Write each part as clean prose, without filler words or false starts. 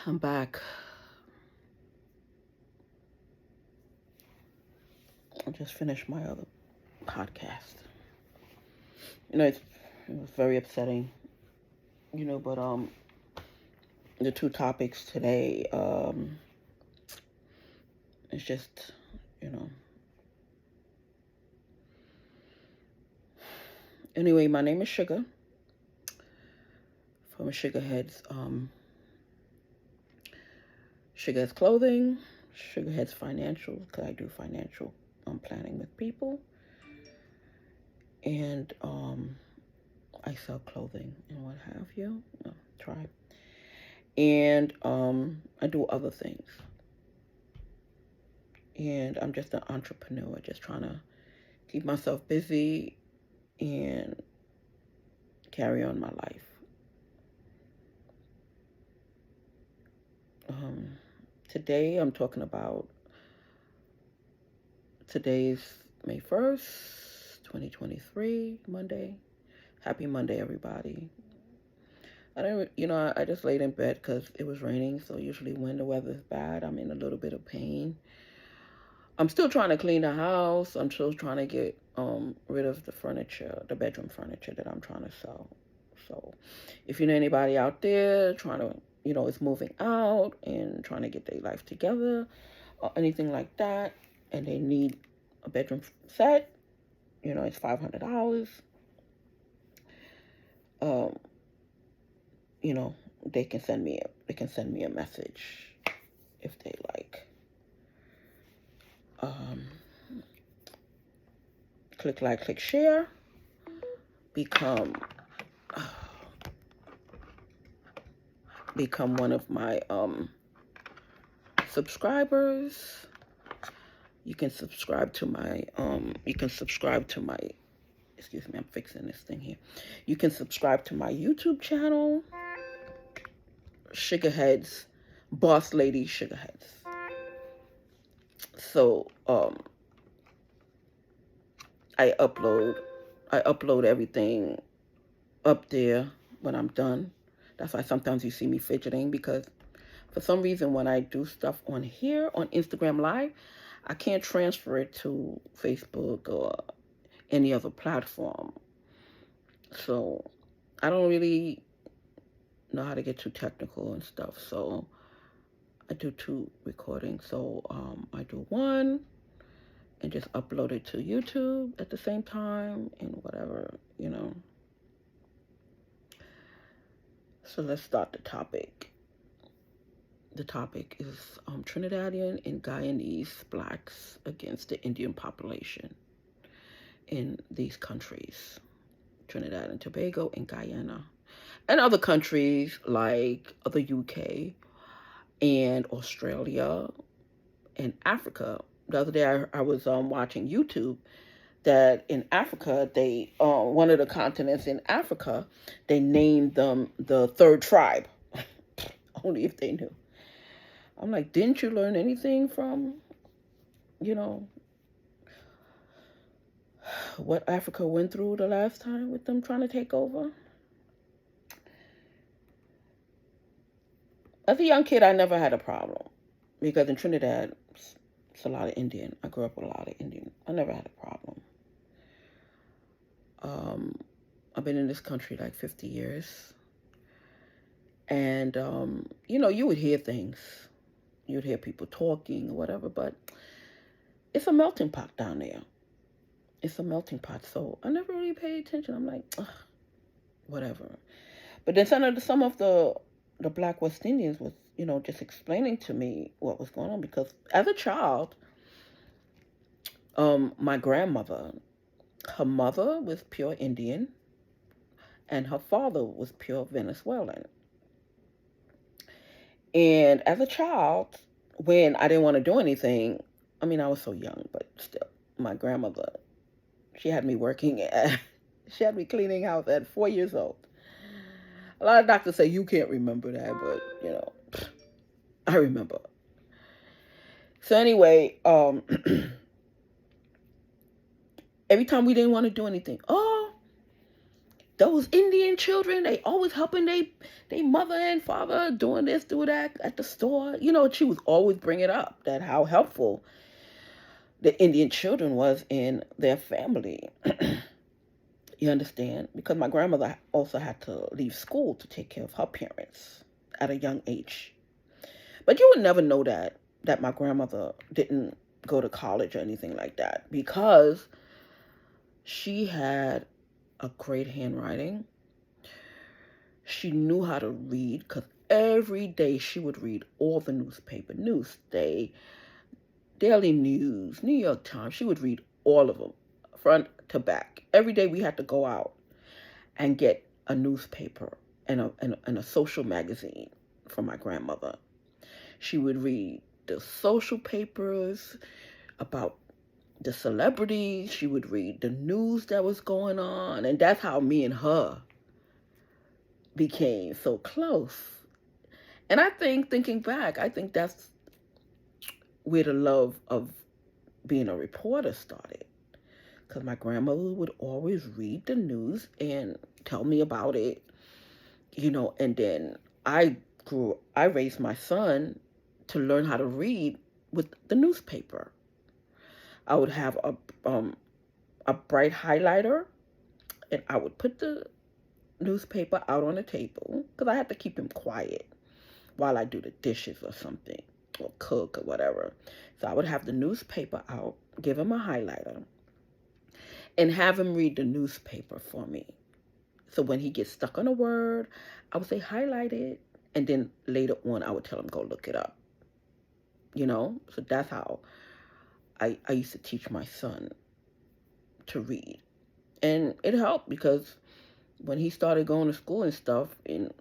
I'm back. I just finished my other podcast. It was very upsetting, but the two topics today, it's just, you know. Anyway, my name is Sugar from Sugarheads. Sugarheads Clothing, Sugarheads Financial, because I do financial planning with people. And I sell clothing and what have you. Try. And I do other things. And I'm just an entrepreneur, just trying to keep myself busy and carry on my life. Today I'm talking about, today's May 1st, 2023, Monday. Happy Monday, everybody. I just laid in bed because it was raining, so usually when the weather's bad, I'm in a little bit of pain. I'm still trying to clean the house. I'm still trying to get rid of the furniture, the bedroom furniture that I'm trying to sell. So if you know anybody out there trying to, is moving out and trying to get their life together or anything like that, and they need a bedroom set, it's $500. They can send me a message if they like. Click like, click share, become one of my subscribers. You can subscribe to my excuse me, I'm fixing this thing here. You can subscribe to my YouTube channel, Sugarheads, Boss Lady Sugarheads. So I upload everything up there when I'm done. That's why sometimes you see me fidgeting, because for some reason when I do stuff on here on Instagram Live, I can't transfer it to Facebook or any other platform. So I don't really know how to get too technical and stuff. So I do two recordings. So I do one and just upload it to YouTube at the same time and whatever, So let's start the topic. The topic is Trinidadian and Guyanese blacks against the Indian population in these countries, Trinidad and Tobago and Guyana, and other countries like the UK and Australia and Africa. The other day I was watching YouTube that in Africa, they one of the continents in Africa, they named them the third tribe. Only if they knew. I'm like, didn't you learn anything from, what Africa went through the last time with them trying to take over? As a young kid, I never had a problem, because in Trinidad, it's a lot of Indian. I grew up with a lot of Indian. I never had a problem. I've been in this country like 50 years. And, you would hear things. You would hear people talking or whatever, but it's a melting pot down there. It's a melting pot. So I never really paid attention. I'm like, ugh, whatever. But then some of the Black West Indians was, just explaining to me what was going on. Because as a child, my grandmother, her mother was pure Indian, and her father was pure Venezuelan. And as a child, when I didn't want to do anything, I mean, I was so young, but still, my grandmother, she had me she had me cleaning house at 4 years old. A lot of doctors say you can't remember that, but, I remember. So anyway, every time we didn't want to do anything, those Indian children, they always helping they mother and father doing this, do that at the store. She was always bringing up that how helpful the Indian children was in their family. You understand? Because my grandmother also had to leave school to take care of her parents at a young age. But you would never know that my grandmother didn't go to college or anything like that, because she had a great handwriting. She knew how to read, because every day she would read all the newspaper, Newsday, Daily News, New York Times. She would read all of them, front to back. Every day we had to go out and get a newspaper and a social magazine from my grandmother. She would read the social papers about the celebrities. She would read the news that was going on. And that's how me and her became so close. And I think, thinking back, I think that's where the love of being a reporter started. Because my grandmother would always read the news and tell me about it, and then I raised my son to learn how to read with the newspaper. I would have a bright highlighter, and I would put the newspaper out on the table, because I had to keep him quiet while I do the dishes or something, or cook or whatever. So I would have the newspaper out, give him a highlighter, and have him read the newspaper for me. So when he gets stuck on a word, I would say highlight it, and then later on I would tell him go look it up. So that's how I used to teach my son to read. And it helped, because when he started going to school and stuff, in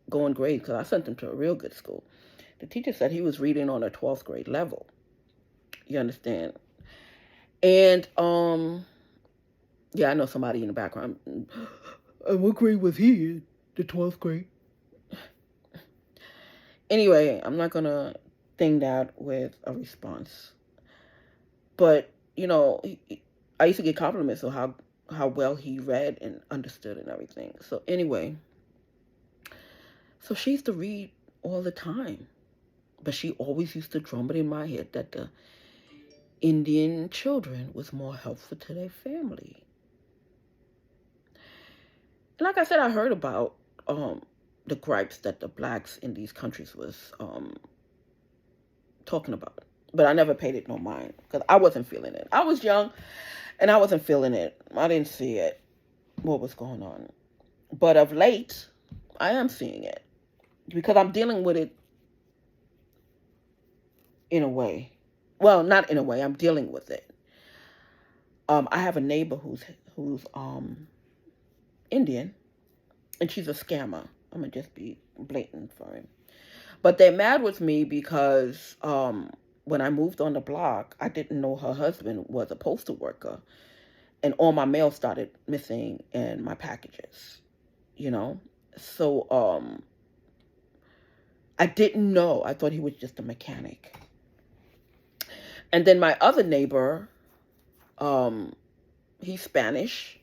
going grades, because I sent him to a real good school, the teacher said he was reading on a 12th grade level. You understand? And yeah, I know somebody in the background. What grade was he in? The 12th grade. Anyway, I'm not gonna thing that with a response. But I used to get compliments of how well he read and understood and everything. So anyway, so she used to read all the time, but she always used to drum it in my head that the Indian children was more helpful to their family. And like I said, I heard about the gripes that the blacks in these countries was talking about, but I never paid it no mind, because I wasn't feeling it. I was young, and I wasn't feeling it. I didn't see it, what was going on. But of late, I am seeing it, because I'm dealing with it in a way. Well, not in a way. I'm dealing with it. I have a neighbor who's Indian, and she's a scammer. I'm gonna just be blatant for him. But they're mad with me because when I moved on the block, I didn't know her husband was a postal worker, and all my mail started missing and my packages. So I didn't know. I thought he was just a mechanic. And then my other neighbor, he's Spanish.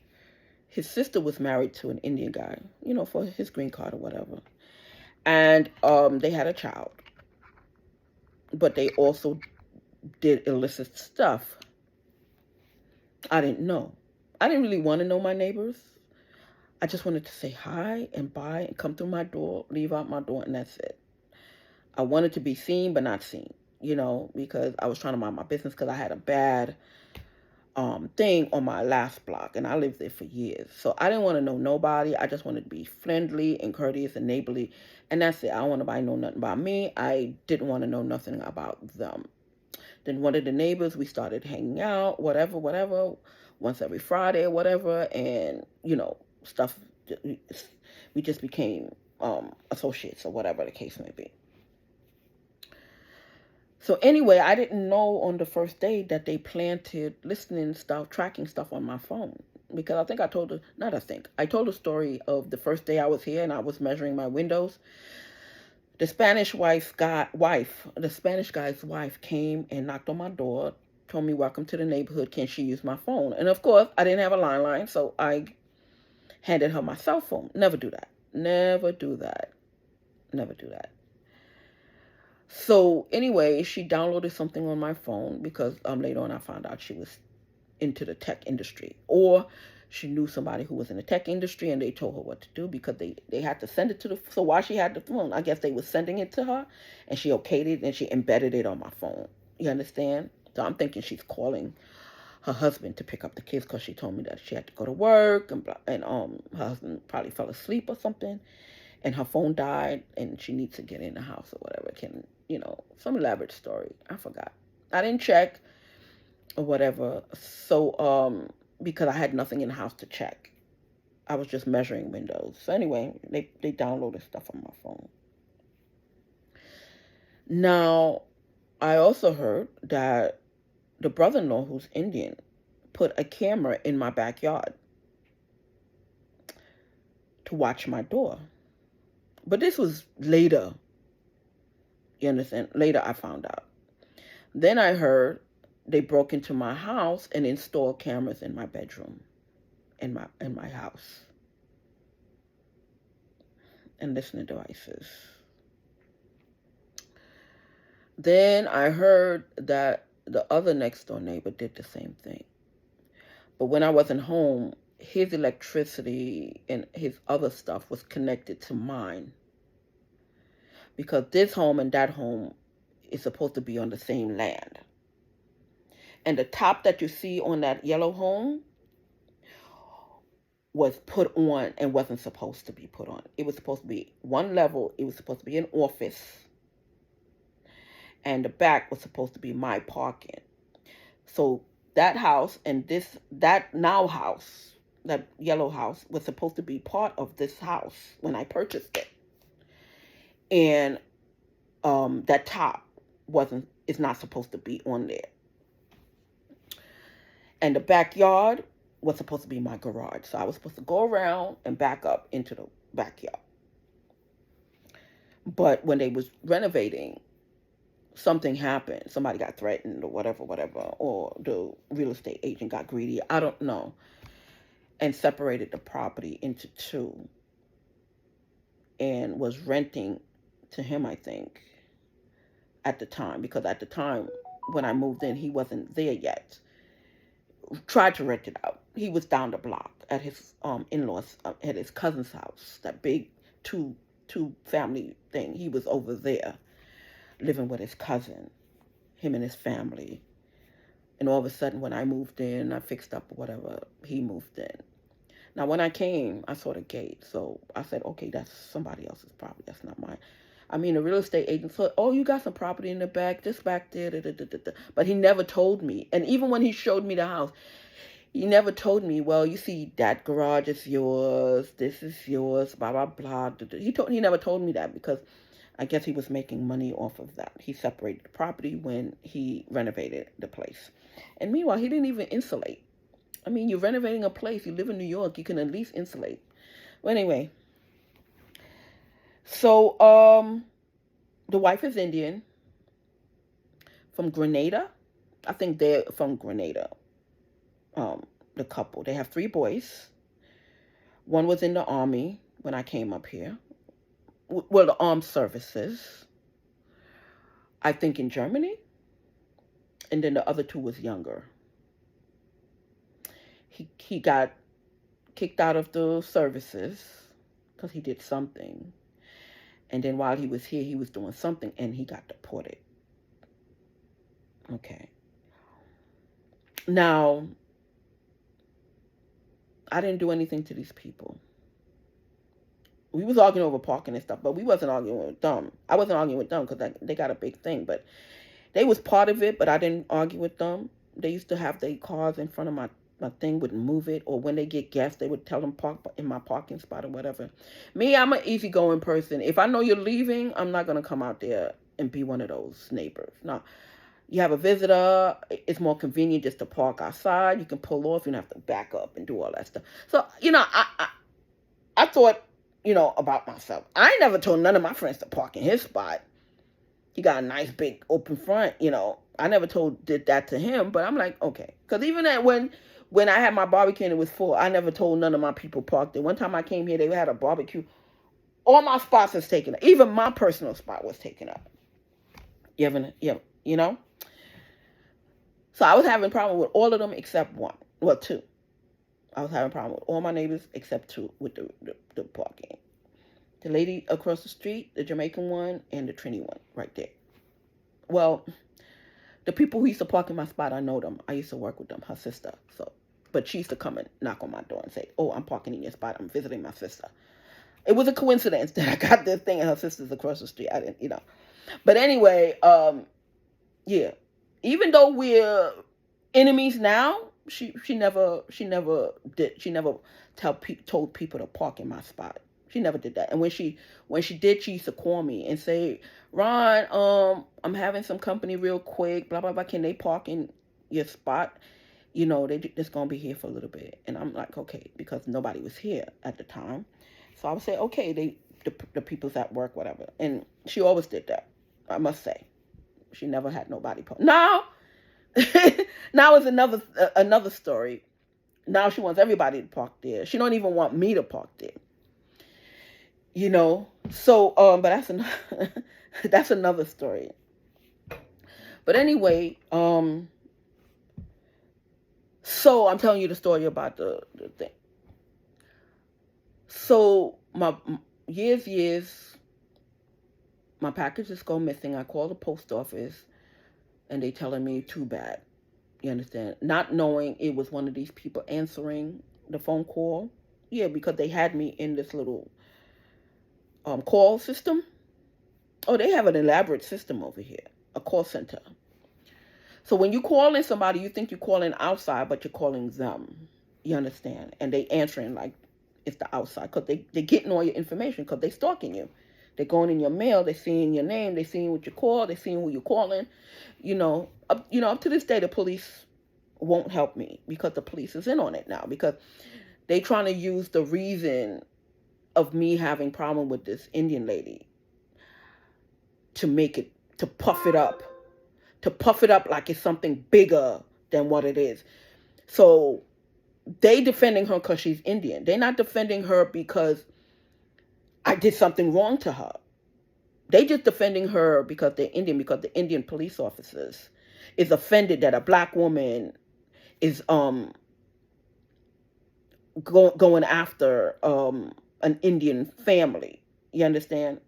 His sister was married to an Indian guy, for his green card or whatever. And they had a child. But they also did illicit stuff. I didn't know. I didn't really want to know my neighbors. I just wanted to say hi and bye and come through my door, leave out my door, and that's it. I wanted to be seen but not seen, because I was trying to mind my business, because I had a bad thing on my last block, and I lived there for years. So I didn't want to know nobody. I just wanted to be friendly and courteous and neighborly, and that's it. I don't want nobody to know nothing about me. I didn't want to know nothing about them. Then one of the neighbors, we started hanging out, whatever, once every Friday or whatever, and stuff. We just became associates or whatever the case may be. So anyway, I didn't know on the first day that they planted listening stuff, tracking stuff on my phone. Because I think I told the story of the first day I was here and I was measuring my windows. The Spanish guy's wife came and knocked on my door, told me, welcome to the neighborhood, can she use my phone? And of course, I didn't have a landline, so I handed her my cell phone. Never do that. Never do that. Never do that. So anyway, she downloaded something on my phone because later on I found out she was into the tech industry, or she knew somebody who was in the tech industry and they told her what to do because they had to send it to the, so while she had the phone, I guess they were sending it to her and she okayed it and she embedded it on my phone. You understand? So I'm thinking she's calling her husband to pick up the kids because she told me that she had to go to work, and her husband probably fell asleep or something and her phone died and she needs to get in the house or whatever. Some elaborate story. I forgot. I didn't check or whatever. So, because I had nothing in the house to check. I was just measuring windows. So anyway, they downloaded stuff on my phone. Now, I also heard that the brother-in-law, who's Indian, put a camera in my backyard to watch my door. But this was later. You understand? Later I found out. Then I heard they broke into my house and installed cameras in my bedroom, in my house, and listening devices. Then I heard that the other next door neighbor did the same thing. But when I wasn't home, his electricity and his other stuff was connected to mine. Because this home and that home is supposed to be on the same land. And the top that you see on that yellow home was put on and wasn't supposed to be put on. It was supposed to be one level. It was supposed to be an office. And the back was supposed to be my parking. So that house and that house, that yellow house, was supposed to be part of this house when I purchased it. And that top is not supposed to be on there. And the backyard was supposed to be my garage. So I was supposed to go around and back up into the backyard. But when they was renovating, something happened. Somebody got threatened or whatever, or the real estate agent got greedy. I don't know. And separated the property into two. And was renting to him, I think, at the time. Because at the time, when I moved in, he wasn't there yet. Tried to rent it out. He was down the block at his in-laws, at his cousin's house. That big two family thing. He was over there living with his cousin, him and his family. And all of a sudden, when I moved in, I fixed up whatever, he moved in. Now, when I came, I saw the gate. So I said, okay, that's somebody else's property. That's not mine. I mean, the real estate agent said, oh, you got some property in the back, just back there. Da, da, da, da, da. But he never told me. And even when he showed me the house, he never told me, well, you see, that garage is yours. This is yours, blah, blah, blah. Da, da. He never told me that because I guess he was making money off of that. He separated the property when he renovated the place. And meanwhile, he didn't even insulate. I mean, you're renovating a place. You live in New York. You can at least insulate. Well, anyway. So, the wife is Indian. From Grenada. I think they're from Grenada. The couple. They have 3 boys. One was in the army when I came up here. Well, the armed services. I think in Germany. And then the other 2 was younger. He got kicked out of the services because he did something. And then while he was here, he was doing something and he got deported. Okay. Now, I didn't do anything to these people. We was arguing over parking and stuff, but we wasn't arguing with them. I wasn't arguing with them because they got a big thing, but they was part of it, but I didn't argue with them. They used to have their cars in front of my thing, wouldn't move it, or when they get guests, they would tell them park in my parking spot or whatever. Me, I'm an easygoing person. If I know you're leaving, I'm not going to come out there and be one of those neighbors. Now, you have a visitor, it's more convenient just to park outside. You can pull off, you don't have to back up and do all that stuff. So, I thought, about myself. I ain't never told none of my friends to park in his spot. He got a nice big open front, I never did that to him, but I'm like, okay. Because even when when I had my barbecue and it was full, I never told none of my people parked there. One time I came here, they had a barbecue. All my spots was taken up. Even my personal spot was taken up. You know? So I was having a problem with all of them except one. Well, two. I was having a problem with all my neighbors except two with the parking. The lady across the street, the Jamaican one, and the TRINI one right there. Well, the people who used to park in my spot, I know them. I used to work with them, her sister. But she used to come and knock on my door and say, "Oh, I'm parking in your spot. I'm visiting my sister." It was a coincidence that I got this thing and her sister's across the street. I didn't. But anyway, yeah. Even though we're enemies now, she never told people to park in my spot. She never did that. And when she did, she used to call me and say, "Ron, I'm having some company real quick, blah blah blah. Can they park in your spot? They just gonna be here for a little bit." And I'm like, okay, because nobody was here at the time. So I would say, okay, the people's at work, whatever. And she always did that, I must say. She never had nobody park. Now, now is another story. Now she wants everybody to park there. She don't even want me to park there. So, but that's another story. But anyway, so I'm telling you the story about the thing. So my years, my packages go missing. I call the post office, and they telling me too bad. You understand? Not knowing it was one of these people answering the phone call. Yeah, because they had me in this little call system. Oh, they have an elaborate system over here, a call center. So when you call in somebody, you think you're calling outside, but you're calling them. You understand? And they answering like it's the outside, because they're getting all your information, because they're stalking you. They're going in your mail. They're seeing your name. They're seeing what you call. They're seeing who you're calling. Up to this day, the police won't help me, because the police is in on it now, because they trying to use the reason of me having problem with this Indian lady to puff it up like it's something bigger than what it is. So they defending her because she's Indian. They're not defending her because I did something wrong to her. They just defending her because they're Indian, because the Indian police officers is offended that a black woman is going after an Indian family. You understand?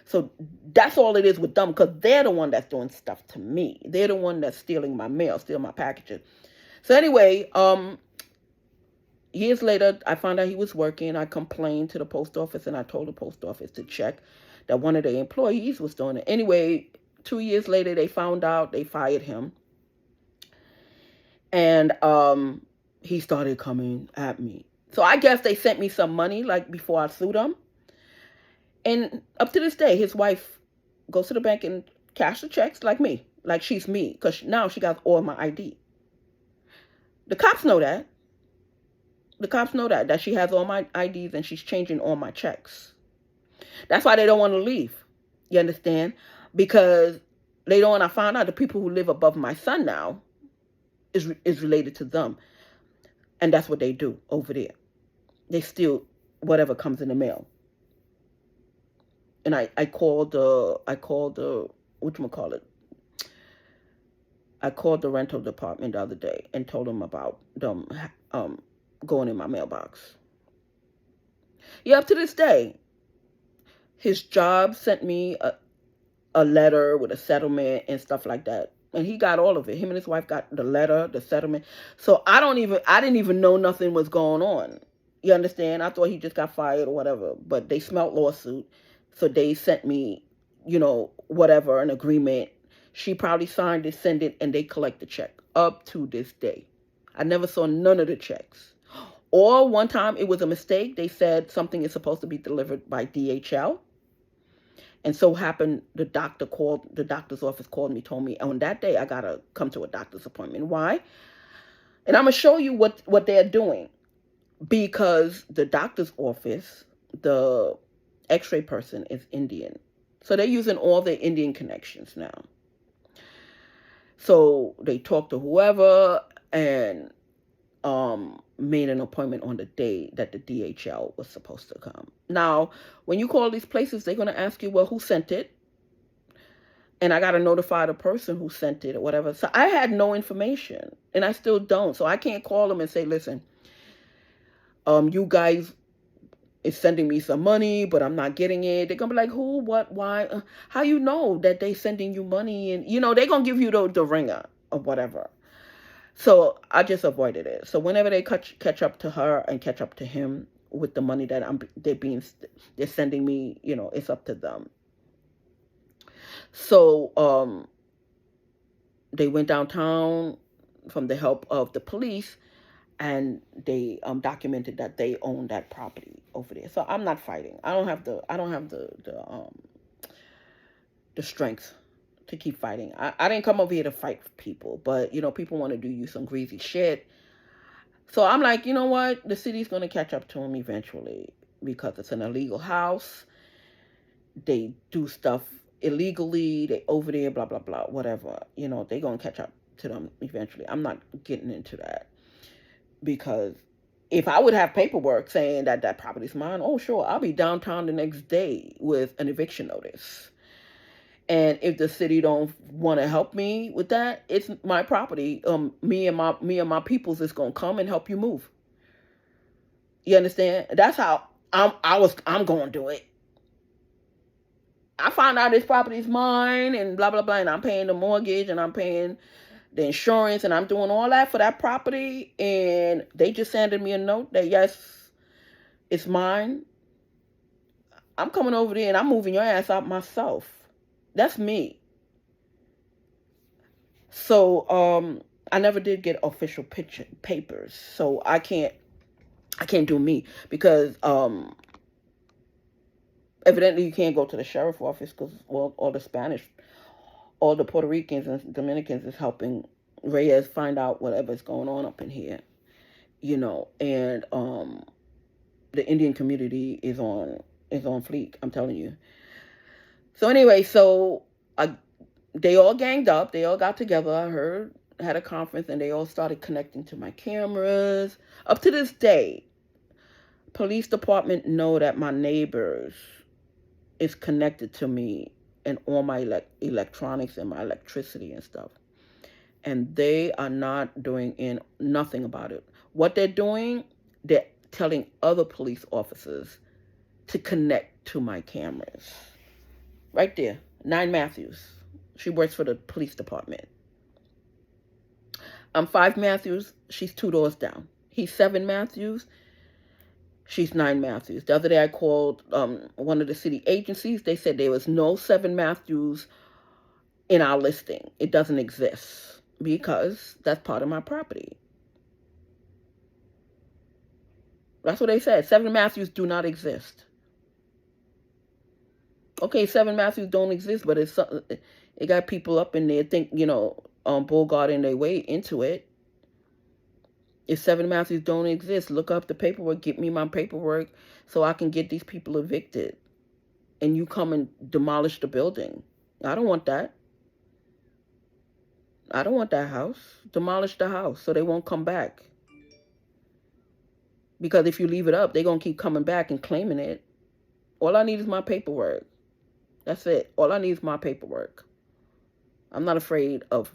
So that's all it is with them, because they're the one that's doing stuff to me. They're the one that's stealing my mail, stealing my packages. So anyway, years later, I found out he was working. I complained to the post office, and I told the post office to check that one of their employees was doing it. Anyway, 2 years later, they found out. They fired him. And he started coming at me. So I guess they sent me some money, like, before I sued him. And up to this day, his wife goes to the bank and cash the checks like me. Like she's me. Because now she got all my ID. The cops know that. The cops know that she has all my IDs and she's changing all my checks. That's why they don't want to leave. You understand? Because later on I found out the people who live above my son now is related to them. And that's what they do over there. They steal whatever comes in the mail. And I called the whatchamacallit? I called the rental department the other day and told them about them going in my mailbox. Yeah, up to this day, his job sent me a letter with a settlement and stuff like that. And he got all of it. Him and his wife got the letter, the settlement. So I didn't even know nothing was going on. You understand? I thought he just got fired or whatever. But they smelled lawsuit. So they sent me, whatever, an agreement. She probably signed it, sent it, and they collect the check up to this day. I never saw none of the checks. Or one time it was a mistake. They said something is supposed to be delivered by DHL. And so happened, the doctor's office called me, told me, on that day I got to come to a doctor's appointment. Why? And I'm going to show you what they're doing. Because the doctor's office, the x-ray person is Indian. So they're using all their Indian connections now. So they talk to whoever, and made an appointment on the day that the DHL was supposed to come. Now, when you call these places, they're going to ask you, well, who sent it? And I got to notify the person who sent it or whatever. So I had no information, and I still don't. So I can't call them and say, listen, you guys is sending me some money, but I'm not getting it. They're gonna be like, who, what, why? How you know that they sending you money? And they're gonna give you the ringer or whatever. So I just avoided it. So whenever they catch up to her and catch up to him with the money that they're sending me, it's up to them. So they went downtown from the help of the police, and they documented that they own that property over there. So I'm not fighting. I don't have the strength to keep fighting. I didn't come over here to fight people, but people want to do you some greasy shit. So I'm like, you know what? The city's gonna catch up to them eventually because it's an illegal house. They do stuff illegally. They over there, blah blah blah, whatever. They're gonna catch up to them eventually. I'm not getting into that. Because if I would have paperwork saying that that property's mine, oh, sure, I'll be downtown the next day with an eviction notice. And if the city don't want to help me with that, it's my property. Me and my peoples is gonna come and help you move. You understand? That's how I'm gonna do it. I found out this property's mine and blah blah blah, and I'm paying the mortgage and I'm paying the insurance, and I'm doing all that for that property, and they just sending me a note that yes, it's mine. I'm coming over there and I'm moving your ass out myself. That's me. So I never did get official papers, so I can't do me because evidently you can't go to the sheriff office because all the Spanish, all the Puerto Ricans and Dominicans is helping Reyes find out whatever's going on up in here, and the Indian community is on fleek. I'm telling you. So anyway, they all ganged up. They all got together. I heard had a conference, and they all started connecting to my cameras. Up to this day, police department know that my neighbors is connected to me and all my electronics and my electricity and stuff. And they are not doing nothing about it. What they're doing, they're telling other police officers to connect to my cameras. Right there, 9 Matthews. She works for the police department. I'm 5 Matthews. She's 2 doors down. He's 7 Matthews. She's 9 Matthews. The other day I called one of the city agencies. They said there was no 7 Matthews in our listing. It doesn't exist because that's part of my property. That's what they said. 7 Matthews do not exist. Okay, 7 Matthews don't exist, but it got people up in there think, bullguarding their way into it. If 7 Matthews don't exist, look up the paperwork, get me my paperwork so I can get these people evicted. And you come and demolish the building. I don't want that. I don't want that house. Demolish the house so they won't come back. Because if you leave it up, they're going to keep coming back and claiming it. All I need is my paperwork. That's it. All I need is my paperwork. I'm not afraid of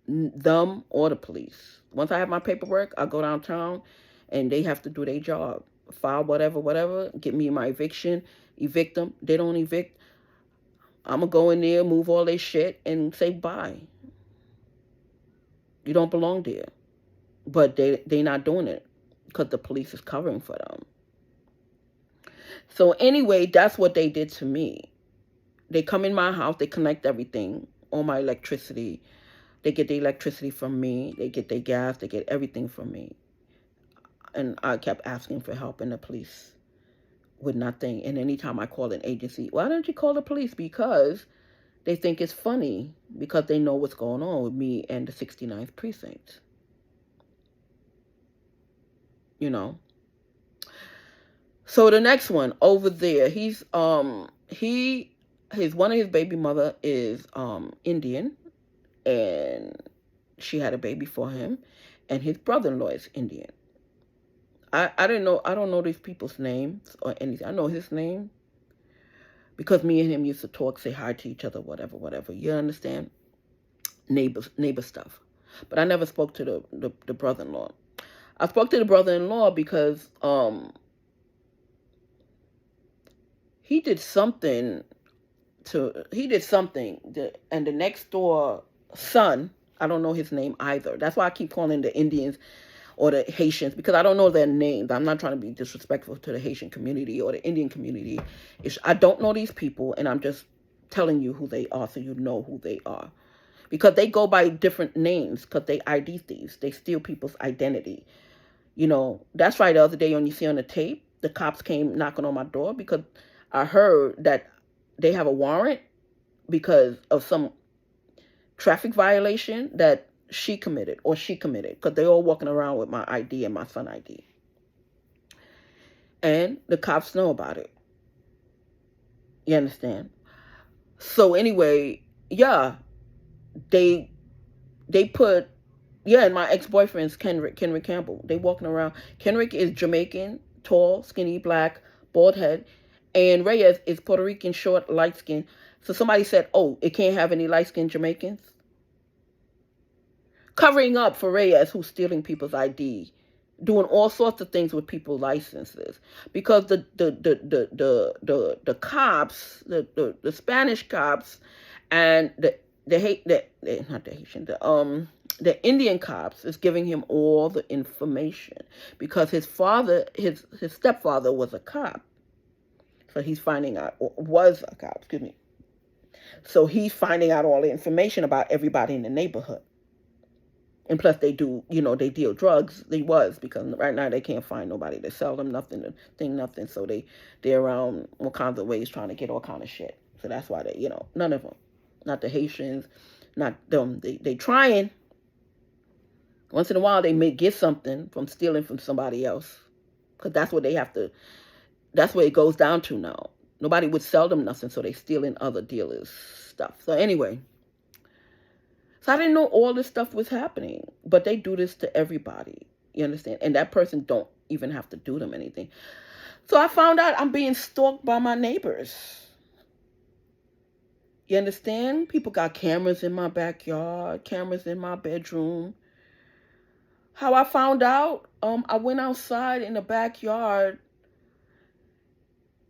them or the police. Once I have my paperwork, I'll go downtown and they have to do their job. File whatever, get me my eviction, evict them. They don't evict. I'm going to go in there, move all their shit, and say bye. You don't belong there. But they not doing it because the police is covering for them. So anyway, that's what they did to me. They come in my house, they connect everything, all my electricity. They get the electricity from me. They get their gas. They get everything from me. And I kept asking for help, and the police would nothing. And anytime I call an agency, why don't you call the police? Because they think it's funny, because they know what's going on with me and the 69th precinct. So the next one over there, one of his baby mother is Indian, and she had a baby for him, and his brother-in-law is Indian. I didn't know. I don't know these people's names or anything. I know his name because me and him used to talk, say hi to each other, whatever, whatever. You understand? Neighbor stuff. But I never spoke to the brother-in-law. I spoke to the brother-in-law because he did something and the next door son, I don't know his name either. That's why I keep calling the Indians or the Haitians, because I don't know their names. I'm not trying to be disrespectful to the Haitian community or the Indian community. I don't know these people, and I'm just telling you who they are so you know who they are. Because they go by different names, because they ID thieves. They steal people's identity. That's why the other day when you see on the tape, the cops came knocking on my door because I heard that they have a warrant because of some traffic violation that she committed, because they're all walking around with my ID and my son ID. And the cops know about it. You understand? So anyway, yeah, they put, yeah, and my ex-boyfriend's Kenrick Campbell. They walking around. Kenrick is Jamaican, tall, skinny, black, bald head. And Reyes is Puerto Rican, short, light skin. So somebody said, oh, it can't have any light-skinned Jamaicans? Covering up for Reyes, who's stealing people's ID, doing all sorts of things with people's licenses, because the cops, the Spanish cops, and not the Haitian, the Indian cops is giving him all the information because his stepfather was a cop, so he's finding out, or was a cop, excuse me. So he's finding out all the information about everybody in the neighborhood. And plus they do, they deal drugs. They was, because right now they can't find nobody to sell them nothing, nothing. So they're around all kinds of ways trying to get all kind of shit. So that's why they, none of them, not the Haitians, not them. They trying. Once in a while they may get something from stealing from somebody else, because that's what they have to. That's what it goes down to now. Nobody would sell them nothing, so they stealing other dealers' stuff. So anyway. So I didn't know all this stuff was happening, but they do this to everybody. You understand? And that person don't even have to do them anything. So I found out I'm being stalked by my neighbors. You understand? People got cameras in my backyard, cameras in my bedroom. How I found out? I went outside in the backyard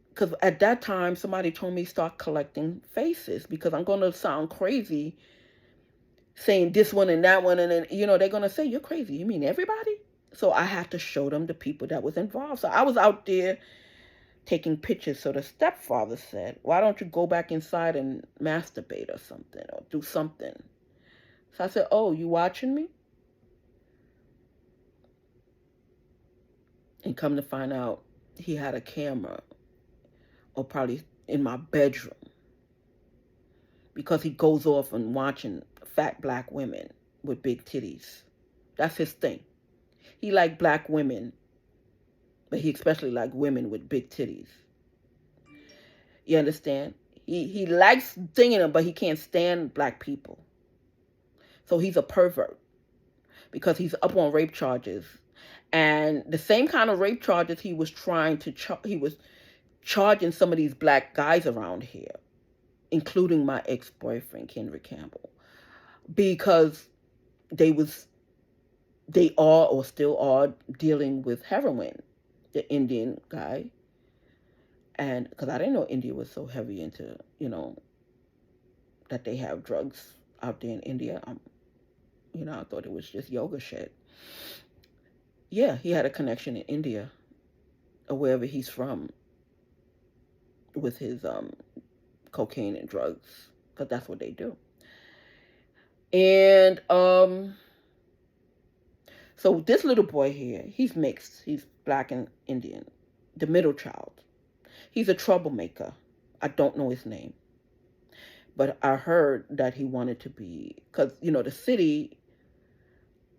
because at that time somebody told me start collecting faces, because I'm going to sound crazy saying this one and that one, and then, they're going to say, you're crazy. You mean everybody? So I had to show them the people that was involved. So I was out there taking pictures. So the stepfather said, why don't you go back inside and masturbate or something, or do something? So I said, oh, you watching me? And come to find out, he had a camera, or probably in my bedroom, because he goes off and watching fat black women with big titties. That's his thing. He like black women, but he especially like women with big titties. You understand? He likes singing them, but he can't stand black people. So he's a pervert, because he's up on rape charges. And the same kind of rape charges he was trying to he was charging some of these black guys around here, including my ex-boyfriend, Kendrick Campbell, because they are or still are dealing with heroin, the Indian guy. And because I didn't know India was so heavy into, that they have drugs out there in India. I thought it was just yoga shit. Yeah, he had a connection in India, or wherever he's from, with his cocaine and drugs, because that's what they do. And so this little boy here, he's mixed. He's black and Indian, the middle child. He's a troublemaker. I don't know his name, but I heard that he wanted to be, because the city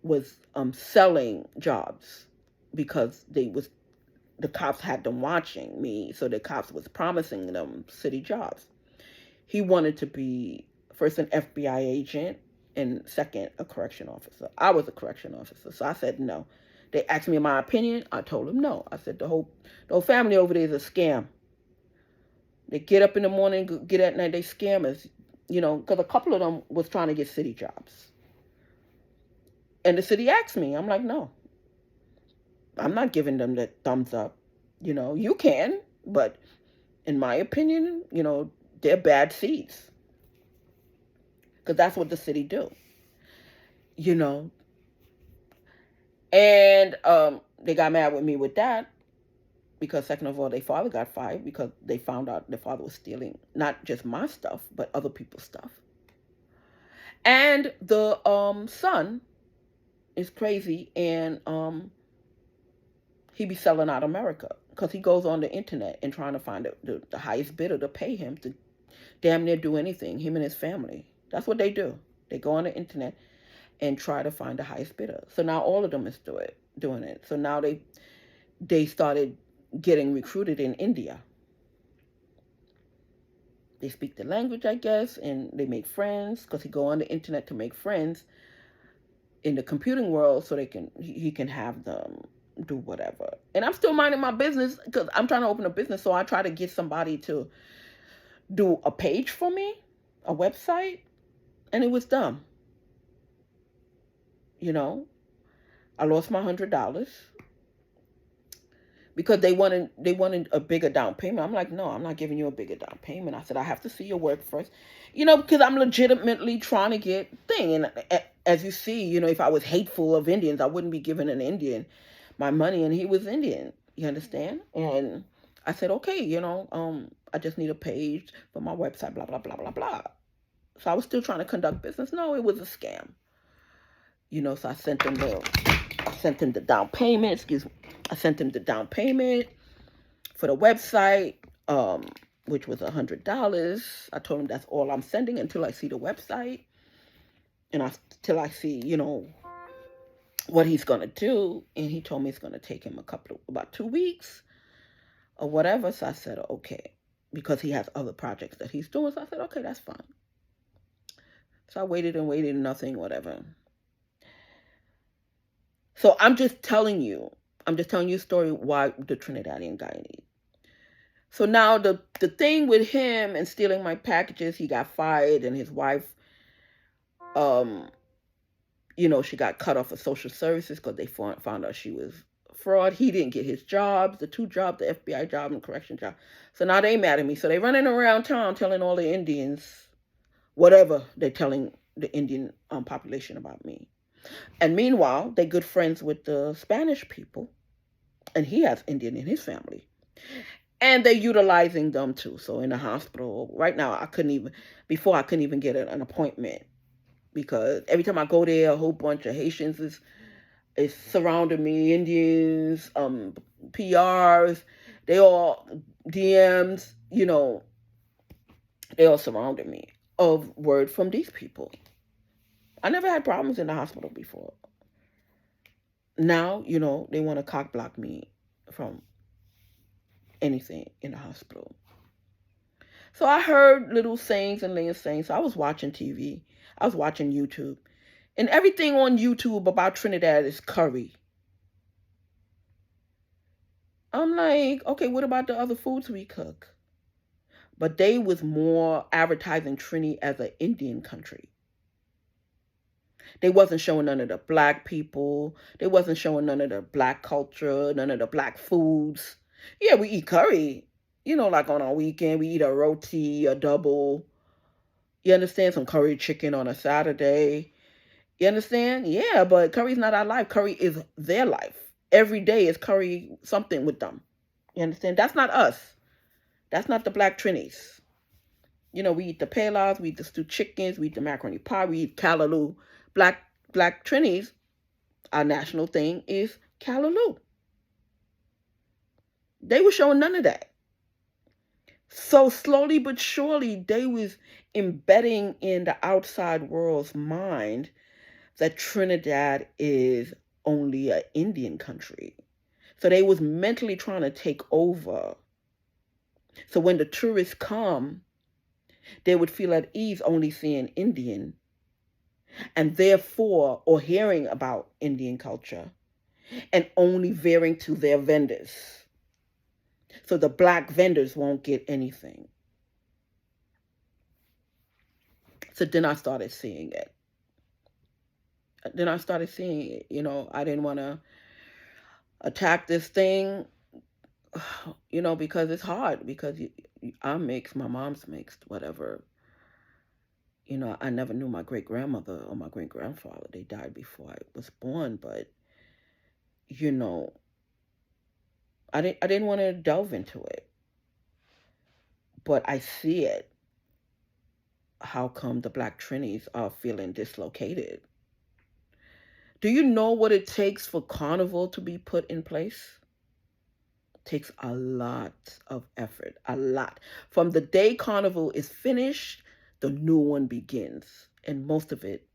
was selling jobs, because the cops had them watching me, so the cops was promising them city jobs. He wanted to be first an FBI agent, and second, a correction officer. I was a correction officer, so I said no. They asked me my opinion. I told them no. I said the whole family over there is a scam. They get up in the morning, get at night. They scam us, because a couple of them was trying to get city jobs. And the city asked me. I'm like, no. I'm not giving them the thumbs up. You can, but in my opinion, they're bad seeds. Because that's what the city do. And they got mad with me with that. Because second of all, their father got fired because they found out their father was stealing not just my stuff, but other people's stuff. And the son is crazy, and he be selling out America because he goes on the internet and trying to find the highest bidder to pay him to damn near do anything, him and his family. That's what they do. They go on the internet and try to find the highest bidder. So now all of them is doing it. So now they started getting recruited in India. They speak the language, I guess, and they make friends because he go on the internet to make friends in the computing world so he can have them do whatever. And I'm still minding my business because I'm trying to open a business, so I try to get somebody to do a page for me, a website, and it was dumb. I lost my $100 because they wanted a bigger down payment. I'm like, no, I'm not giving you a bigger down payment. I said, I have to see your work first, because I'm legitimately trying to get thing. And as you see, if I was hateful of Indians, I wouldn't be giving an Indian my money, and he was Indian. You understand? And I said, okay, I just need a page for my website, blah, blah, blah, blah, blah. So I was still trying to conduct business. No, it was a scam. So I sent him the down payment, I sent him the down payment for the website, which was $100. I told him that's all I'm sending until I see the website. And till I see, what he's going to do. And he told me it's going to take him about 2 weeks or whatever. So I said, okay, because he has other projects that he's doing. So I said, okay, that's fine. So I waited and waited, nothing, whatever. So I'm just telling you a story why the Trinidadian Guyanese. So now the thing with him and stealing my packages, he got fired, and his wife, she got cut off of social services because they found out she was fraud. He didn't get his jobs, the 2 jobs, the FBI job and correction job. So now they mad at me. So they running around town telling all the Indians whatever they're telling the Indian population about me. And meanwhile, they're good friends with the Spanish people. And he has Indian in his family. And they're utilizing them too. So in the hospital, right now, I couldn't even get an appointment. Because every time I go there, a whole bunch of Haitians is surrounding me. Indians, PRs, they all DMs, they all surrounded me of word from these people. I never had problems in the hospital before. Now, they want to cock block me from anything in the hospital. So I heard little sayings and laying sayings. So I was watching TV. I was watching YouTube. And everything on YouTube about Trinidad is curry. I'm like, okay, what about the other foods we cook? But they was more advertising Trini as an Indian country. They wasn't showing none of the black people. They wasn't showing none of the black culture, none of the black foods. Yeah, we eat curry. Like on our weekend, we eat a roti, a double. You understand? Some curry chicken on a Saturday. You understand? Yeah, but curry's not our life. Curry is their life. Every day is curry something with them. You understand? That's not us. That's not the black Trinis. We eat the pelas, we eat the stewed chickens, we eat the macaroni pie, we eat callaloo. Black Trinis, our national thing is callaloo. They were showing none of that. So slowly but surely, they was embedding in the outside world's mind that Trinidad is only an Indian country. So they was mentally trying to take over. So when the tourists come, they would feel at ease only seeing Indian and therefore, or hearing about Indian culture, and only veering to their vendors. So the black vendors won't get anything. So then I started seeing it. I didn't want to attack this thing, because it's hard, because I'm mixed, my mom's mixed, whatever. I never knew my great grandmother or my great grandfather. They died before I was born, but you know, I didn't want to delve into it. But I see it. How come the black Trinis are feeling dislocated? Do you know what it takes for carnival to be put in place? It takes a lot of effort, a lot. From the day carnival is finished, the new one begins, and most of it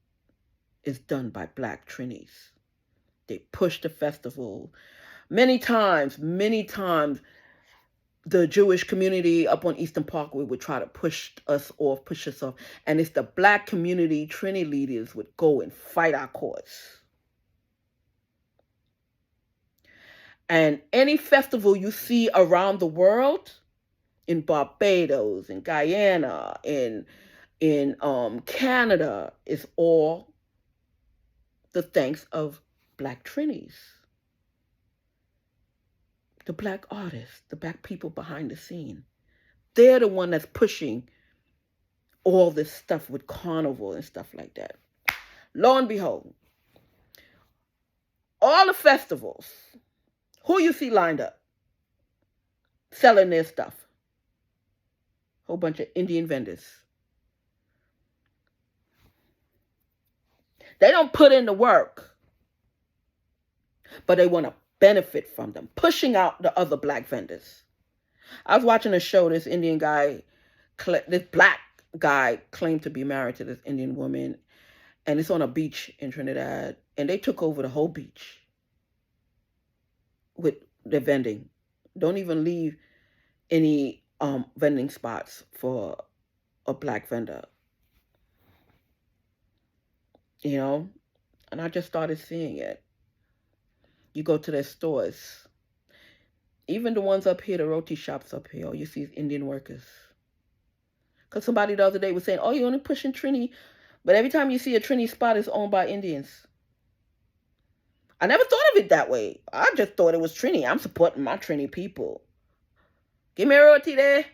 is done by black Trinis. They push the festival many times. The Jewish community up on Eastern Parkway would try to push us off, and it's the black community Trini leaders would go and fight our cause. And any festival you see around the world, in Barbados, in Guyana, in Canada, is all the thanks of black Trinis. The black artists, the black people behind the scene. They're the one that's pushing all this stuff with carnival and stuff like that. Lo and behold, all the festivals, who you see lined up selling their stuff? Whole bunch of Indian vendors. They don't put in the work, but they want to benefit from them, pushing out the other black vendors. I was watching a show. This black guy claimed to be married to this Indian woman, and it's on a beach in Trinidad, and they took over the whole beach with their vending. Don't even leave any vending spots for a black vendor. And I just started seeing it. You go to their stores, even the ones up here, the roti shops up here, you see Indian workers. Because somebody the other day was saying, oh, you're only pushing Trini, but every time you see a Trini spot, it's owned by Indians. I never thought of it that way. I just thought it was Trini. I'm supporting my Trini people. Give me a roti there,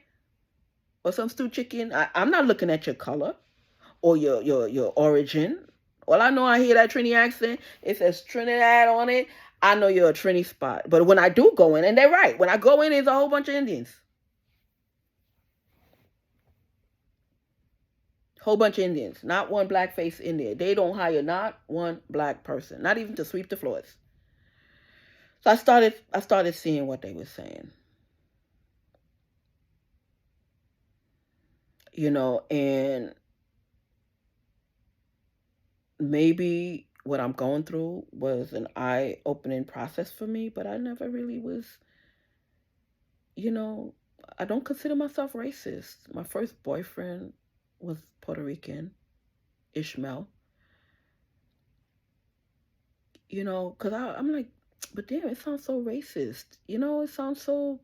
or some stewed chicken. I'm not looking at your color or your origin. Well, I know I hear that Trini accent. It says Trinidad on it. I know you're a Trini spot. But when I do go in, and they're right, when I go in, there's a whole bunch of Indians. Whole bunch of Indians. Not one black face in there. They don't hire not one black person. Not even to sweep the floors. So I started seeing what they were saying. And maybe what I'm going through was an eye-opening process for me, but I never really was, I don't consider myself racist. My first boyfriend was Puerto Rican, Ishmael. Because I'm like, but damn, it sounds so racist. It sounds so...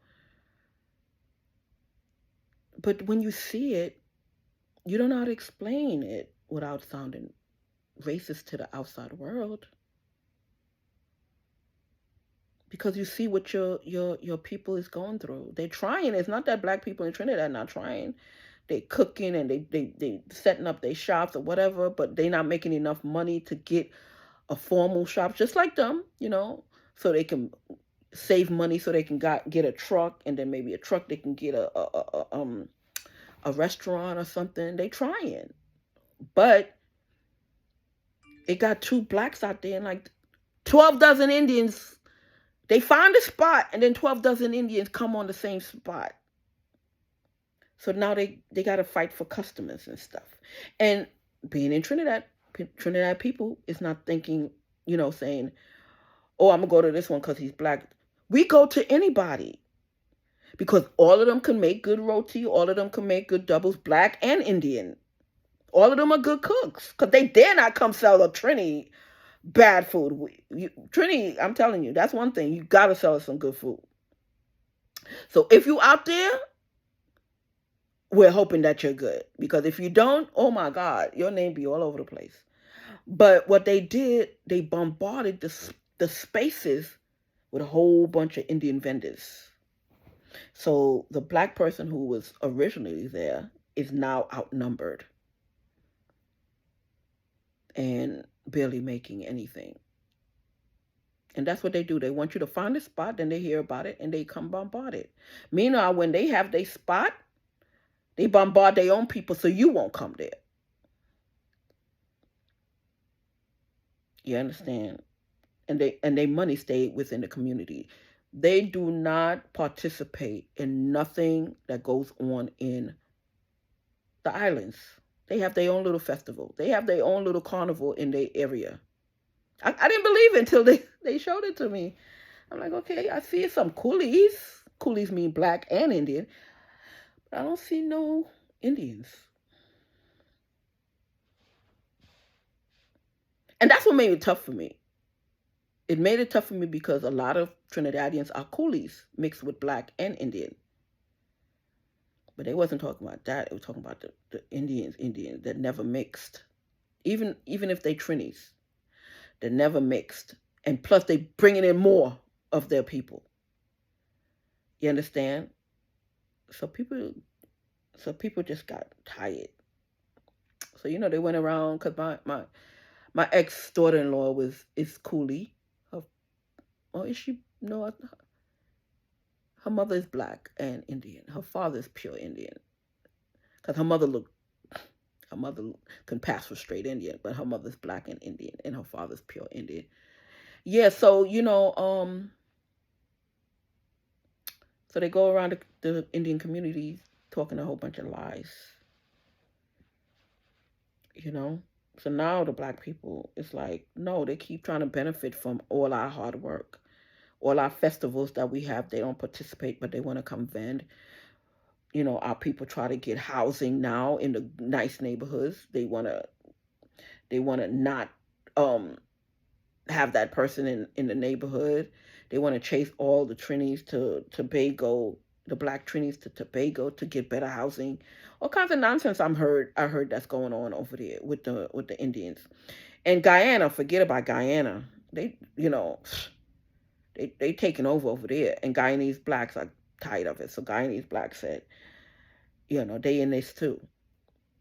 But when you see it, you don't know how to explain it without sounding racist to the outside world. Because you see what your people is going through. They're trying. It's not that black people in Trinidad are not trying. They cooking and they setting up their shops or whatever, but they not making enough money to get a formal shop just like them, so they can save money, so they can get a truck, and then maybe a truck they can get a restaurant or something. They trying, but it got 2 blacks out there and like 12 dozen Indians. They find a spot, and then 12 dozen Indians come on the same spot. So now they got to fight for customers and stuff. And being in Trinidad people is not thinking, saying, oh, I'm going to go to this one because he's black. We go to anybody because all of them can make good roti. All of them can make good doubles, black and Indian. All of them are good cooks because they dare not come sell a Trini bad food. Trini, I'm telling you, that's one thing. You got to sell us some good food. So if you out there, we're hoping that you're good. Because if you don't, oh my God, your name be all over the place. But what they did, they bombarded the spaces with a whole bunch of Indian vendors. So the black person who was originally there is now outnumbered and barely making anything. And that's what they do. They want you to find a spot, then they hear about it, and they come bombard it. Meanwhile, when they have their spot, they bombard their own people so you won't come there. You understand? And they money stay within the community. They do not participate in nothing that goes on in the islands. They have their own little festival. They have their own little carnival in their area. I didn't believe it until they showed it to me. I'm like, okay, I see some coolies. Coolies mean black and Indian. But I don't see no Indians. And that's what made it tough for me. It made it tough for me because a lot of Trinidadians are coolies mixed with black and Indian. But they wasn't talking about that. They were talking about the Indians that never mixed. Even if they Trinis, they never mixed. And plus they bringing in more of their people. You understand? So people just got tired. So they went around because my ex daughter-in-law is coolie. Is she? No, her mother is black and Indian. Her father is pure Indian. Because her mother can pass for straight Indian, but her mother's black and Indian, and her father's pure Indian. Yeah, so so they go around the Indian community talking a whole bunch of lies. So now the black people, it's like, no, they keep trying to benefit from all our hard work. All our festivals that we have, they don't participate, but they want to come vend. Our people try to get housing now in the nice neighborhoods. They want to not have that person in the neighborhood. They want to chase all the Trinis to Tobago, the black Trinis to Tobago to get better housing. All kinds of nonsense I heard that's going on over there with the Indians. And Guyana, forget about Guyana. They taking over there, and Guyanese blacks are tired of it. So Guyanese blacks said, they in this too.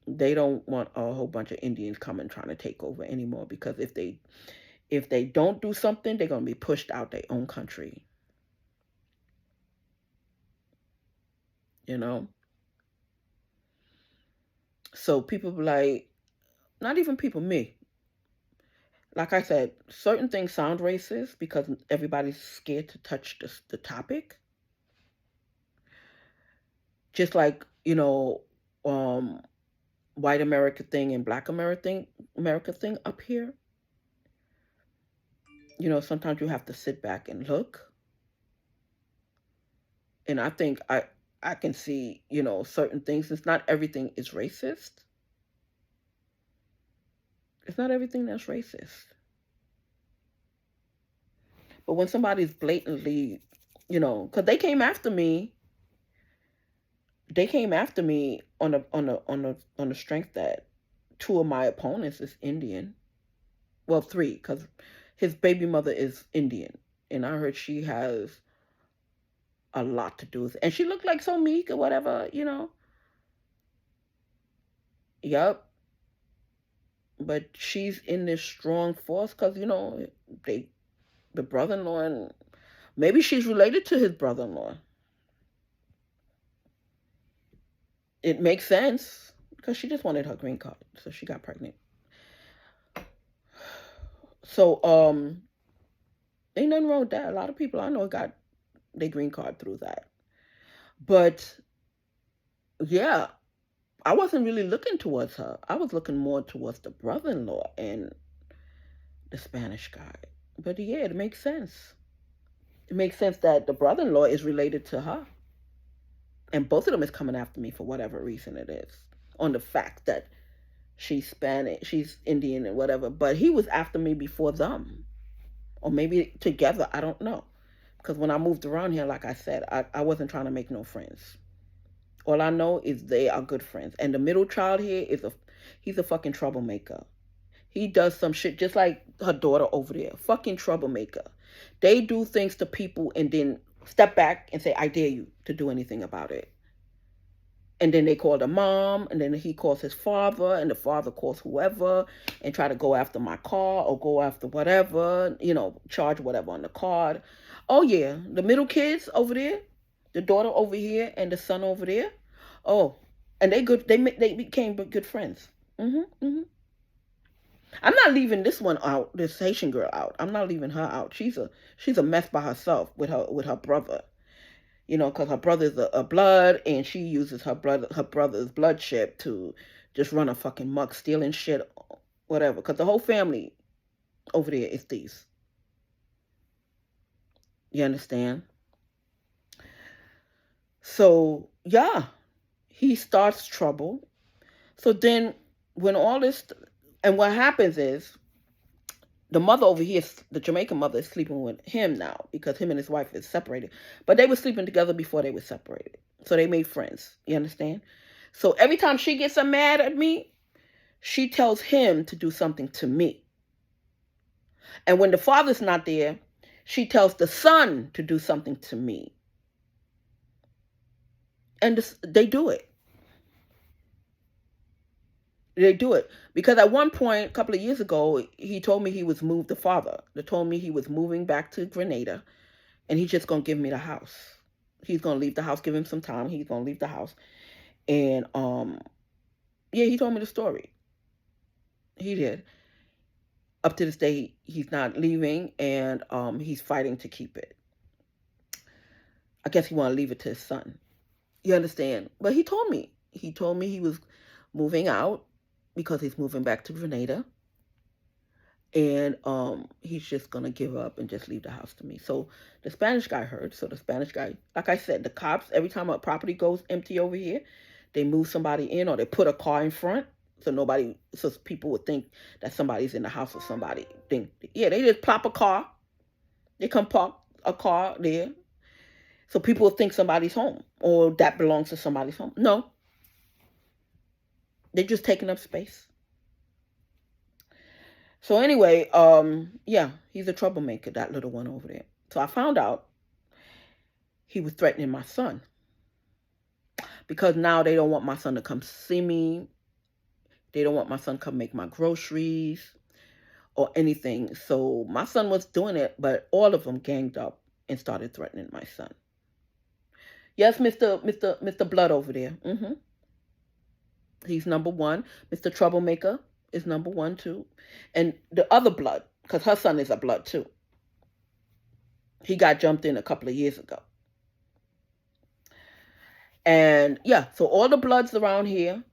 They don't want a whole bunch of Indians coming trying to take over anymore, because if they don't do something, they're going to be pushed out their own country. So people like, not even people, me. Like I said, certain things sound racist because everybody's scared to touch the topic. Just like, white America thing and black America thing up here. Sometimes you have to sit back and look. And I think I can see, certain things. It's not everything is racist. It's not everything that's racist. But when somebody's blatantly, because they came after me on the strength that two of my opponents is Indian. Well, three, because his baby mother is Indian, and I heard she has a lot to do with it. And she looked like so meek or whatever, Yep. But she's in this strong force because, the brother-in-law, and maybe she's related to his brother-in-law. It makes sense because she just wanted her green card, so she got pregnant. So, ain't nothing wrong with that. A lot of people I know got their green card through that. But, yeah, I wasn't really looking towards her. I was looking more towards the brother-in-law and the Spanish guy. But, yeah, it makes sense. It makes sense that the brother-in-law is related to her. And both of them is coming after me for whatever reason it is. On the fact that She's Spanish, she's Indian and whatever. But he was after me before them. Or maybe together, I don't know. Because when I moved around here, like I said, I wasn't trying to make no friends. All I know is they are good friends. And the middle child here he's a fucking troublemaker. He does some shit just like her daughter over there. Fucking troublemaker. They do things to people and then step back and say, I dare you to do anything about it. And then they call the mom, and then he calls his father, and the father calls whoever, and try to go after my car or go after whatever, charge whatever on the card. Oh yeah, the middle kids over there, the daughter over here, and the son over there. Oh, and they good. They became good friends. I'm not leaving this one out. This Haitian girl out. I'm not leaving her out. She's a mess by herself with her brother. Because her brother's a blood, and she uses her brother's bloodship to just run a fucking muck, stealing shit, whatever. Because the whole family over there is thieves. You understand? So yeah, he starts trouble. So then, when all this, and what happens is, the mother over here, the Jamaican mother, is sleeping with him now because him and his wife is separated. But they were sleeping together before they were separated. So they made friends. You understand? So every time she gets mad at me, she tells him to do something to me. And when the father's not there, she tells the son to do something to me. And they do it. They do it. Because at one point, a couple of years ago, he told me the father told me he was moving back to Grenada, and he's just going to give me the house. He's going to leave the house, give him some time. He's going to leave the house. And, yeah, he told me the story. He did. Up to this day, he's not leaving, and he's fighting to keep it. I guess he want to leave it to his son. You understand? But he told me he was moving out because he's moving back to Grenada. And he's just going to give up and just leave the house to me. So the Spanish guy heard. So the Spanish guy, like I said, the cops, every time a property goes empty over here, they move somebody in or they put a car in front. So people would think that somebody's in the house or somebody. Yeah, they just plop a car. They come park a car there. So people would think somebody's home or that belongs to somebody's home. No. They're just taking up space. So anyway, yeah, he's a troublemaker, that little one over there. So I found out he was threatening my son. Because now they don't want my son to come see me. They don't want my son to come make my groceries or anything. So my son was doing it, but all of them ganged up and started threatening my son. Yes, Mr. Blood over there. He's number one. Mr. Troublemaker is number one too. And the other blood, because her son is a blood too. He got jumped in a couple of years ago. And yeah, so all the bloods around here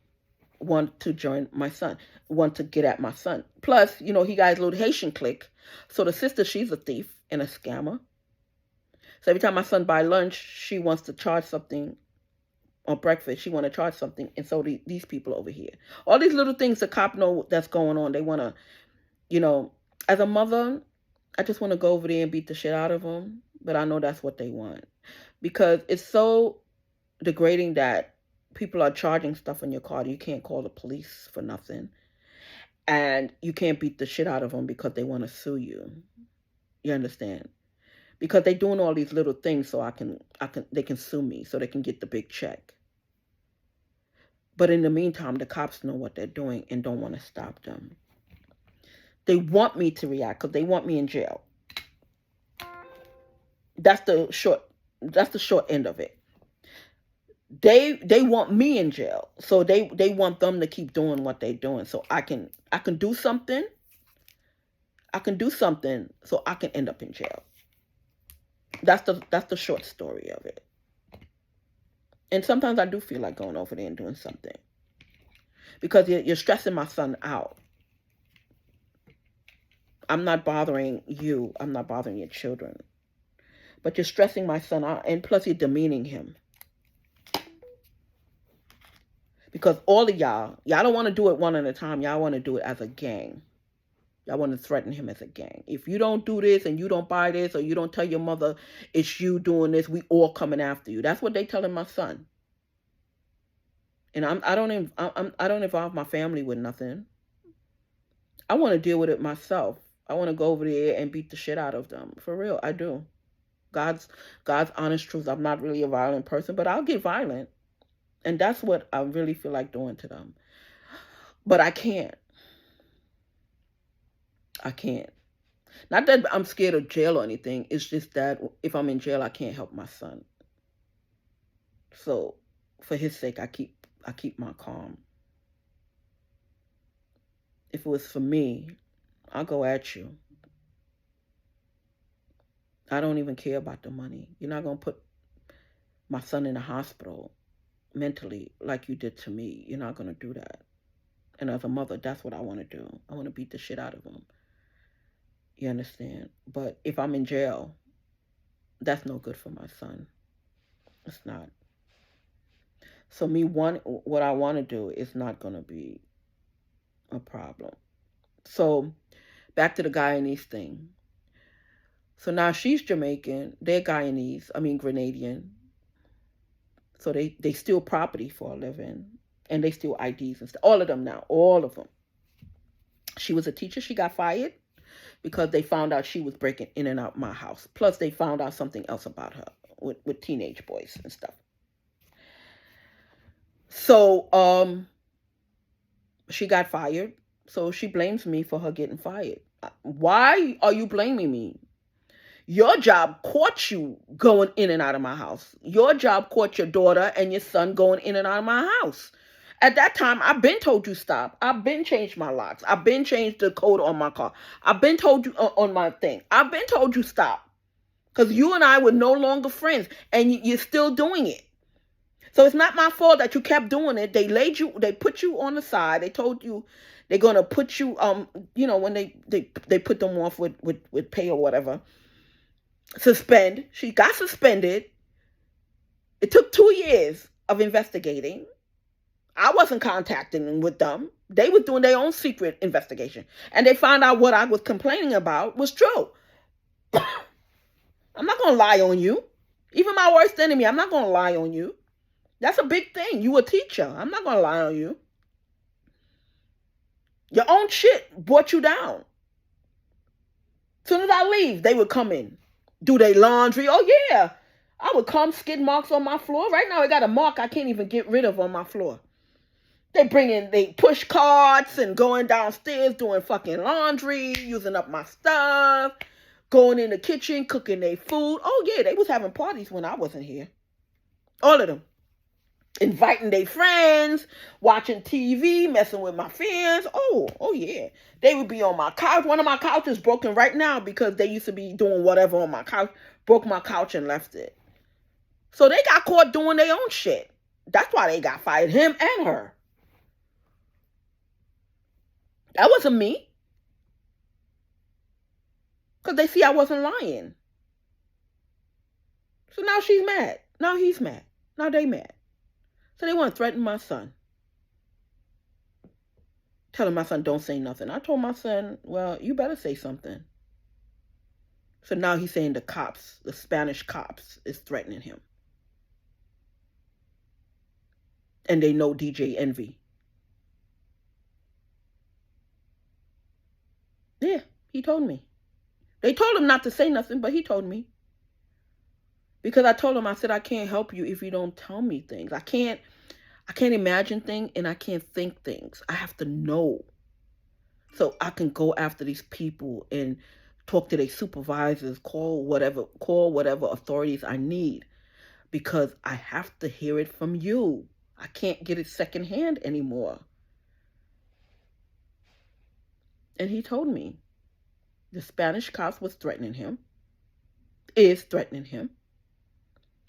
want to join my son, want to get at my son. Plus, he got his little Haitian clique. So the sister, she's a thief and a scammer. So every time my son buy lunch, she wants to charge something. On breakfast, she want to charge something. And so these people over here, all these little things the cop know that's going on, they want to, as a mother, I just want to go over there and beat the shit out of them. But I know that's what they want. Because it's so degrading that people are charging stuff on your car. You can't call the police for nothing. And you can't beat the shit out of them because they want to sue you. You understand? Because they're doing all these little things so they can sue me so they can get the big check. But in the meantime, the cops know what they're doing and don't want to stop them. They want me to react because they want me in jail. That's the short end of it. They want me in jail. So they want them to keep doing what they're doing. So I can do something. I can do something so I can end up in jail. That's the short story of it. And sometimes I do feel like going over there and doing something. Because you're stressing my son out. I'm not bothering you. I'm not bothering your children. But you're stressing my son out. And plus you're demeaning him. Because all of y'all don't want to do it one at a time. Y'all want to do it as a gang. Y'all want to threaten him as a gang. If you don't do this and you don't buy this or you don't tell your mother it's you doing this, we all coming after you. That's what they telling my son. And I don't involve my family with nothing. I want to deal with it myself. I want to go over there and beat the shit out of them. For real, I do. God's honest truth. I'm not really a violent person, but I'll get violent. And that's what I really feel like doing to them. But I can't. I can't. Not that I'm scared of jail or anything. It's just that if I'm in jail, I can't help my son. So, for his sake, I keep my calm. If it was for me, I'll go at you. I don't even care about the money. You're not going to put my son in the hospital mentally like you did to me. You're not going to do that. And as a mother, that's what I want to do. I want to beat the shit out of him. You understand? But if I'm in jail, that's no good for my son. It's not. So what I want to do is not going to be a problem. So back to the Guyanese thing. So now she's Jamaican. They're Grenadian. So they steal property for a living. And they steal IDs and stuff. All of them now. All of them. She was a teacher. She got fired because they found out she was breaking in and out my house. Plus, they found out something else about her with teenage boys and stuff. So, she got fired. So she blames me for her getting fired. Why are you blaming me? Your job caught you going in and out of my house. Your job caught your daughter and your son going in and out of my house. At that time, I've been told you stop. I've been changed my locks. I've been changed the code on my car. I've been told you on my thing. I've been told you stop. Because you and I were no longer friends. And you're still doing it. So it's not my fault that you kept doing it. They put you on the side. They told you they're going to put you, when they put them off with pay or whatever. Suspend. She got suspended. It took 2 years of investigating. I wasn't contacting with them. They were doing their own secret investigation. And they found out what I was complaining about was true. I'm not going to lie on you. Even my worst enemy, I'm not going to lie on you. That's a big thing. You a teacher. I'm not going to lie on you. Your own shit brought you down. As soon as I leave, they would come in. Do their laundry. Oh, yeah. I would come, skid marks on my floor. Right now, I got a mark I can't even get rid of on my floor. They push carts and going downstairs doing fucking laundry, using up my stuff, going in the kitchen, cooking their food. Oh, yeah, they was having parties when I wasn't here. All of them. Inviting their friends, watching TV, messing with my friends. Oh, yeah. They would be on my couch. One of my couches broken right now because they used to be doing whatever on my couch. Broke my couch and left it. So they got caught doing their own shit. That's why they got fired, him and her. That wasn't me. Because they see I wasn't lying. So now she's mad. Now he's mad. Now they mad. So they want to threaten my son. Telling my son, don't say nothing. I told my son, well, you better say something. So now he's saying the cops, the Spanish cops, is threatening him. And they know DJ Envy. Yeah, he told me. They told him not to say nothing, but he told me. Because I told him, I said, I can't help you if you don't tell me things. I can't imagine things and I can't think things. I have to know. So I can go after these people and talk to their supervisors, call whatever authorities I need. Because I have to hear it from you. I can't get it secondhand anymore. And he told me the Spanish cops was threatening him. Is threatening him.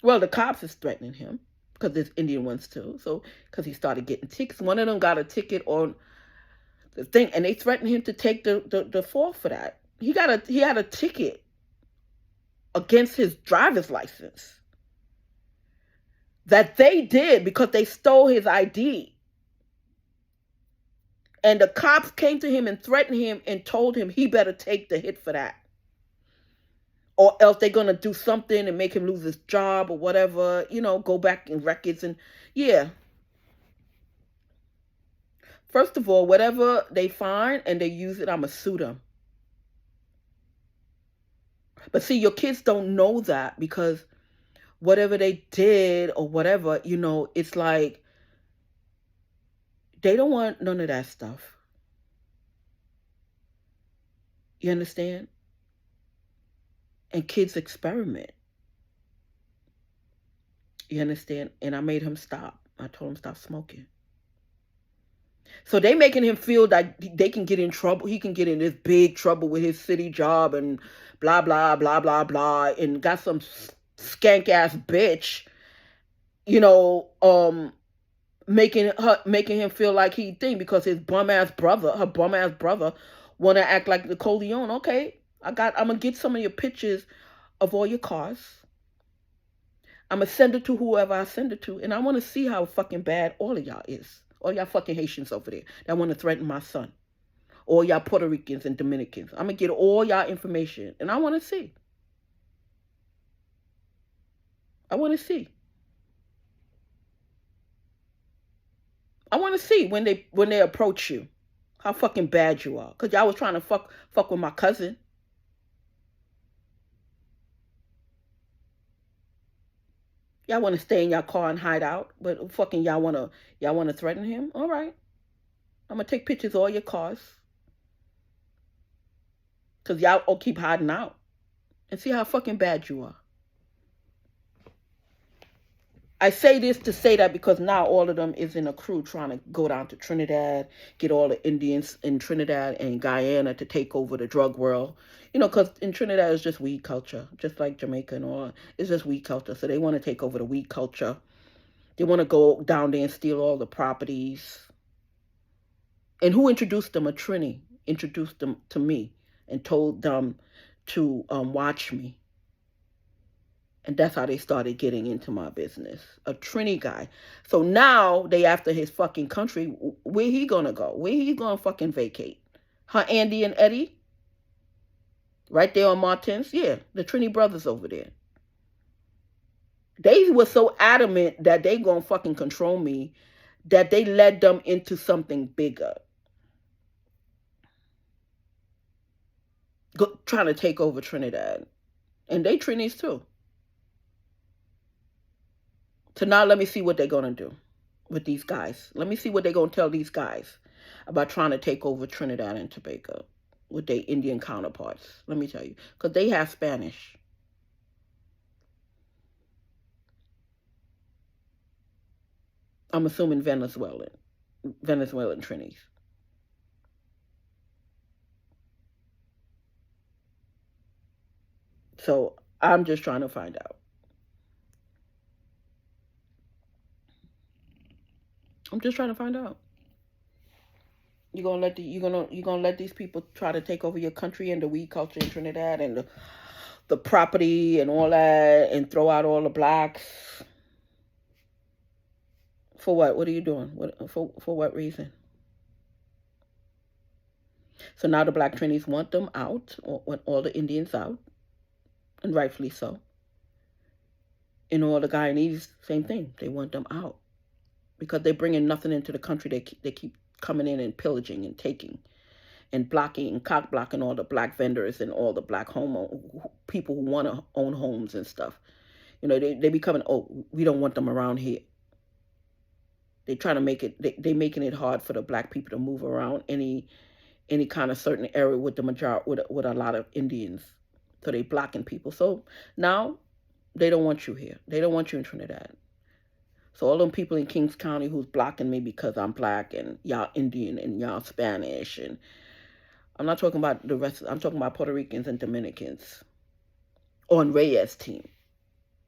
Well, the cops is threatening him because there's Indian ones too. So, because he started getting tickets. One of them got a ticket on the thing, and they threatened him to take the fall for that. He had a ticket against his driver's license that they did because they stole his ID. And the cops came to him and threatened him and told him he better take the hit for that. Or else they're going to do something and make him lose his job or whatever, go back in records. And yeah. First of all, whatever they find and they use it, I'm going to sue them. But see, your kids don't know that because whatever they did or whatever, it's like they don't want none of that stuff. You understand? And kids experiment. You understand? And I made him stop. I told him stop smoking. So they making him feel like they can get in trouble. He can get in this big trouble with his city job and blah, blah, blah, blah, blah. And got some skank ass bitch, making him feel like he think because her bum ass brother want to act like Nicole Leon. Okay, I'm gonna get some of your pictures of all your cars. I'm gonna send it to whoever I send it to, and I want to see how fucking bad all of y'all is. All y'all fucking Haitians over there that want to threaten my son. All y'all Puerto Ricans and Dominicans. I'm gonna get all y'all information, and I want to see. I want to see. I want to see when they approach you, how fucking bad you are. Cause y'all was trying to fuck with my cousin. Y'all want to stay in your car and hide out, but fucking y'all want to threaten him. All right, I'm gonna take pictures of all your cars, cause y'all all keep hiding out, and see how fucking bad you are. I say this to say that because now all of them is in a crew trying to go down to Trinidad, get all the Indians in Trinidad and Guyana to take over the drug world. Because in Trinidad it's just weed culture, just like Jamaica and all. It's just weed culture. So they want to take over the weed culture. They want to go down there and steal all the properties. And who introduced them? A TRINI introduced them to me and told them to watch me. And that's how they started getting into my business. A TRINI guy. So now they after his fucking country. Where he gonna go? Where he gonna fucking vacate? Huh, Andy and Eddie? Right there on Martins? Yeah, the TRINI brothers over there. They were so adamant that they gonna fucking control me that they led them into something bigger. Trying to take over Trinidad. And they TRINIs too. So now let me see what they're going to do with these guys. Let me see what they're going to tell these guys about trying to take over Trinidad and Tobago with their Indian counterparts. Let me tell you. Because they have Spanish. I'm assuming Venezuelan TRINIs. So I'm just trying to find out. I'm just trying to find out. You're gonna let these people try to take over your country and the weed culture in Trinidad and the property and all that and throw out all the blacks. For what? What are you doing? For what reason? So now the black TRINIs want them out, or want all the Indians out, and rightfully so. And all the Guyanese, same thing. They want them out. Because they're bringing nothing into the country. They keep coming in and pillaging and taking and blocking and cock blocking all the black vendors and all the black people who want to own homes and stuff. They becoming, we don't want them around here. They trying to make it, they making it hard for the black people to move around any kind of certain area with the majority, with a lot of Indians. So they blocking people. So now they don't want you here. They don't want you in Trinidad. So all them people in Kings County who's blocking me because I'm black and y'all Indian and y'all Spanish, and I'm not talking about the rest. I'm talking about Puerto Ricans and Dominicans on Reyes team,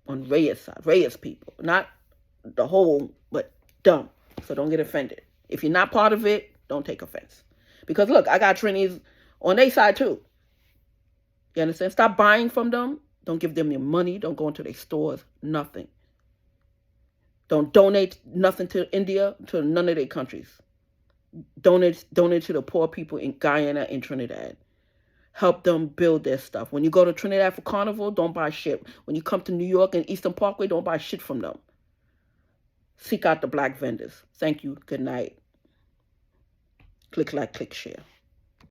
on Reyes side, Reyes people, not the whole, but dumb. So don't get offended. If you're not part of it, don't take offense. Because look, I got TRINIs on their side too. You understand? Stop buying from them. Don't give them your money. Don't go into their stores. Nothing. Don't donate nothing to India, to none of their countries. Donate to the poor people in Guyana and Trinidad. Help them build their stuff. When you go to Trinidad for Carnival, don't buy shit. When you come to New York and Eastern Parkway, don't buy shit from them. Seek out the black vendors. Thank you. Good night. Click like, click share.